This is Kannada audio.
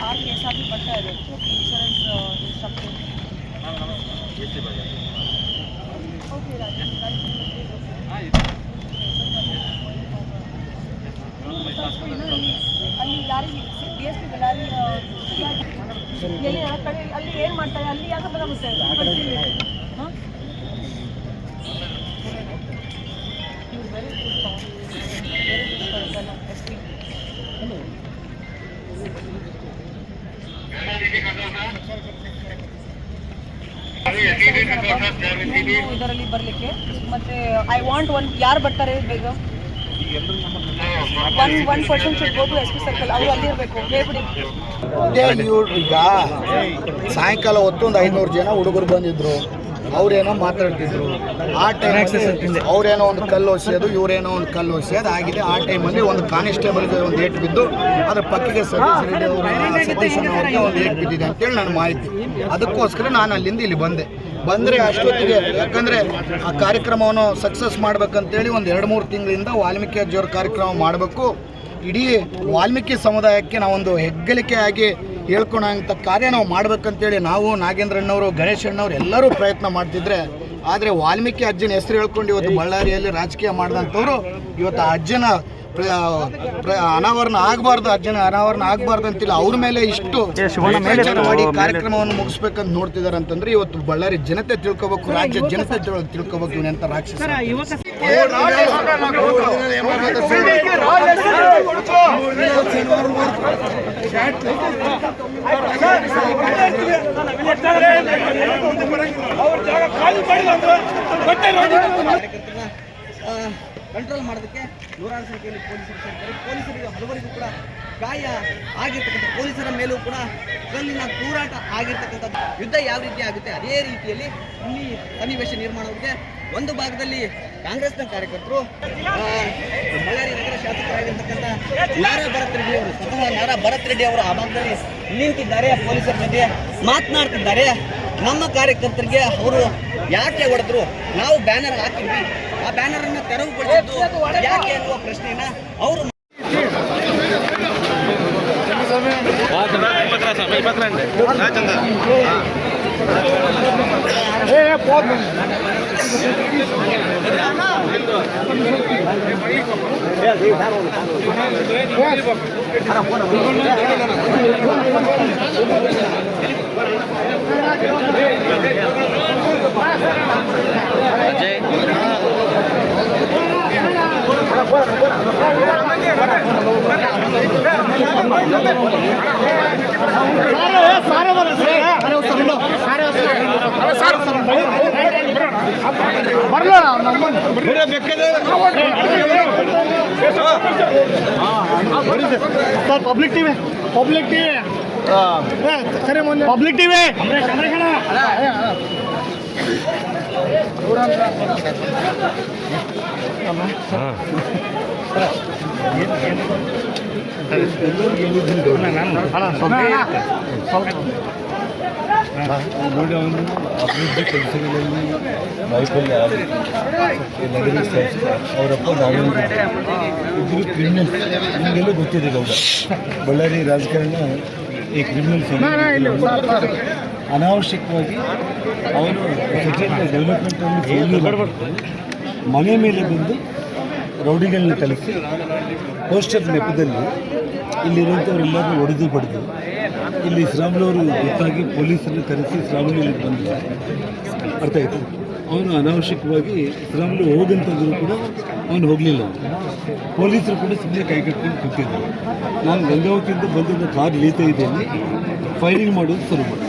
आर केस आಗಿ ಬರ್ತಾ ಇದೆ ಇನ್ಶೂರೆನ್ಸ್ ಇನ್ಸ್ಟ್ರಕ್ಟರ್ ಓಕೆ ಅಲ್ಲಿ ಯಾರು DSP ಬಳ್ಳಾರಿ ಅಲ್ಲಿ ಏನು ಮಾಡ್ತಾರೆ ಅಲ್ಲಿ ಯಾಕೆ ಬದಲಾಗುತ್ತೆ ಹಾಂ ಇದರಲ್ಲಿ ಬರಲಿಕ್ಕೆ ಮತ್ತೆ ಐ ವಾಂಟ್ ಒನ್ ಯಾರು ಬರ್ತಾರೆ ಬೇಗ 1% should go to SP circle ಅವರು ಅಲ್ಲಿ ಇರಬೇಕು ಹೇಳ್ಬಿಡಿ. ಈಗ ಸಾಯಂಕಾಲ ಹೊತ್ತೊಂದು 500 ಜನ ಹುಡುಗರು ಬಂದಿದ್ರು, ಅವ್ರೇನೋ ಮಾತಾಡ್ತಿದ್ರು. ಆ ಟೈಮಲ್ಲಿ ಅವ್ರೇನೋ ಒಂದು ಕಲ್ಲು ಹೊಸೆಯೋದು, ಇವರೇನೋ ಒಂದು ಕಲ್ಲು ಹೊಸೆಯೋದು ಆಗಿದೆ. ಆ ಟೈಮಲ್ಲಿ ಒಂದು ಕಾನಿಸ್ಟೇಬಲ್ಗೆ ಒಂದು ಏಟು ಬಿದ್ದು ಅದ್ರ ಪಕ್ಕಕ್ಕೆ ಸತೀಶ್ ರೆಡ್ಡಿ ಅವ್ರಿಗೆ ಒಂದು ಏಟು ಬಿದ್ದಿದೆ ಅಂತೇಳಿ ನನ್ನ ಮಾಹಿತಿ. ಅದಕ್ಕೋಸ್ಕರ ನಾನು ಅಲ್ಲಿಂದ ಇಲ್ಲಿ ಬಂದರೆ ಅಷ್ಟೊತ್ತಿಗೆ, ಯಾಕಂದರೆ ಆ ಕಾರ್ಯಕ್ರಮವನ್ನು ಸಕ್ಸಸ್ ಮಾಡಬೇಕಂತೇಳಿ ಒಂದು 2-3 ತಿಂಗಳಿಂದ ವಾಲ್ಮೀಕಿ ಅಜ್ಜಿಯವ್ರ ಕಾರ್ಯಕ್ರಮ ಮಾಡಬೇಕು, ಇಡೀ ವಾಲ್ಮೀಕಿ ಸಮುದಾಯಕ್ಕೆ ನಾವೊಂದು ಹೆಗ್ಗಳಿಕೆಯಾಗಿ ಹೇಳ್ಕೊಳಂಥ ಕಾರ್ಯ ನಾವು ಮಾಡ್ಬೇಕಂತೇಳಿ ನಾವು ನಾಗೇಂದ್ರಣ್ಣವರು, ಗಣೇಶಣ್ಣವ್ರು ಎಲ್ಲರೂ ಪ್ರಯತ್ನ ಮಾಡ್ತಿದ್ರೆ, ಆದರೆ ವಾಲ್ಮೀಕಿ ಅಜ್ಜನ ಹೆಸರು ಹೇಳ್ಕೊಂಡು ಇವತ್ತು ಬಳ್ಳಾರಿಯಲ್ಲಿ ರಾಜಕೀಯ ಮಾಡಿದಂಥವ್ರು ಇವತ್ತು ಆ ಅಜ್ಜನ ಅನಾವರಣ ಆಗಬಾರ್ದು ಅಂತಿಲ್ಲ. ಅವ್ರ ಮೇಲೆ ಇಷ್ಟು ಮಾಡಿ ಕಾರ್ಯಕ್ರಮವನ್ನು ಮುಗಿಸ್ಬೇಕಂತ ನೋಡ್ತಿದ್ದಾರೆ ಅಂತಂದ್ರೆ ಇವತ್ತು ಬಳ್ಳಾರಿ ಜನತೆ ತಿಳ್ಕೊಬೇಕು, ರಾಜ್ಯ ಜನತೆ ತಿಳ್ಕೊಬೇಕು ಇವನೆಂತ ರಾಕ್ಷಸ. ಕಂಟ್ರೋಲ್ ಮಾಡೋದಕ್ಕೆ ನೂರಾರು ಸಂಖ್ಯೆಯಲ್ಲಿ ಪೊಲೀಸರು ಸೇರ್ತಾರೆ. ಪೊಲೀಸರಿಗೆ ಹಲವರಿಗೂ ಕೂಡ ಗಾಯ ಆಗಿರ್ತಕ್ಕಂಥ, ಪೊಲೀಸರ ಮೇಲೂ ಕೂಡ ಕಲ್ಲಿನ ತೂರಾಟ ಆಗಿರ್ತಕ್ಕಂಥದ್ದು. ಯುದ್ಧ ಯಾವ ರೀತಿ ಆಗುತ್ತೆ ಅದೇ ರೀತಿಯಲ್ಲಿ ಇಲ್ಲಿ ಸನ್ನಿವೇಶ ನಿರ್ಮಾಣವಾಗಿದೆ. ಒಂದು ಭಾಗದಲ್ಲಿ ಕಾಂಗ್ರೆಸ್ನ ಕಾರ್ಯಕರ್ತರು, ಬಳ್ಳಾರಿ ನಗರ ಶಾಸಕರಾಗಿರ್ತಕ್ಕಂಥ ನಾರಾ ಭರತ್ ರೆಡ್ಡಿ ಅವರು, ಸ್ವತಃ ನಾರಾ ಭರತ್ ರೆಡ್ಡಿ ಅವರು ಆ ಭಾಗದಲ್ಲಿ ನಿಂತಿದ್ದಾರೆ, ಪೊಲೀಸರ ಜೊತೆ ಮಾತನಾಡ್ತಿದ್ದಾರೆ. ನಮ್ಮ ಕಾರ್ಯಕರ್ತರಿಗೆ ಅವರು ಯಾಕೆ ಹೊಡೆದ್ರು, ನಾವು ಬ್ಯಾನರ್ ಹಾಕಿದ್ವಿ, ಆ ಬ್ಯಾನರ್ ಅನ್ನು ತೆರವುಗೊಳಿಸಿದ್ದು ಯಾಕೆ ಅನ್ನುವ ಪ್ರಶ್ನೆಯನ್ನ ಅವರು पब्लिक टीवी पब्लिक टीवी ನೋಡಿ ಅವನು ಅಭಿವೃದ್ಧಿ ಕೆಲಸಗಳಲ್ಲಿ ವೈಫಲ್ಯ ನಗರ ಶಾಸಕ ಅವರಪ್ಪ ನಾಗೇಂದ್ರ ಇಬ್ಬರು ಕ್ರಿಮಿನಲ್. ನಿಮಗೆಲ್ಲ ಗೊತ್ತಿದೆ ಗೌಡ, ಬಳ್ಳಾರಿ ರಾಜಕಾರಣ ಈ ಕ್ರಿಮಿನಲ್ ಅನಾವಶ್ಯಕವಾಗಿ ಅವನು ಡೆವಲಪ್ಮೆಂಟನ್ನು ಫೇಲ್ಯೂರ್ ಮನೆ ಮೇಲೆ ಬಂದು ರೌಡಿಗಳನ್ನ ಕಳಿಸಿ ಪೋಸ್ಟರ್ ನೆಪದಲ್ಲಿ ಇಲ್ಲಿರುವಂಥವ್ರೆಲ್ಲರೂ ಹೊಡೆದು ಬಡಿದು ಇಲ್ಲಿ ಶ್ರಾಮ್ಲವರು ಗೊತ್ತಾಗಿ ಪೊಲೀಸರನ್ನು ಕರೆಸಿ ಶ್ರಾಮ್ಲು ಇಲ್ಲಿಗೆ ಬಂದಿಲ್ಲ. ಅರ್ಥ ಆಯಿತು. ಅವನು ಅನಾವಶ್ಯಕವಾಗಿ ಶ್ರಾಮ್ಲು ಹೋಗಂತಂದರೂ ಕೂಡ ಅವನು ಹೋಗಲಿಲ್ಲ. ಪೊಲೀಸರು ಕೂಡ ಸುಮ್ಮನೆ ಕೈ ಕಟ್ಕೊಂಡು ಕೂತಿದ್ದರು. ನಾನು ಗಂಗಾವತಿಯಿಂದ ಬಂದಿದ್ದ ಕಾರ್ ಲೀತಾ ಇದ್ದೇನೆ, ಫೈರಿಂಗ್ ಮಾಡೋದು ಶುರು ಮಾಡಿ.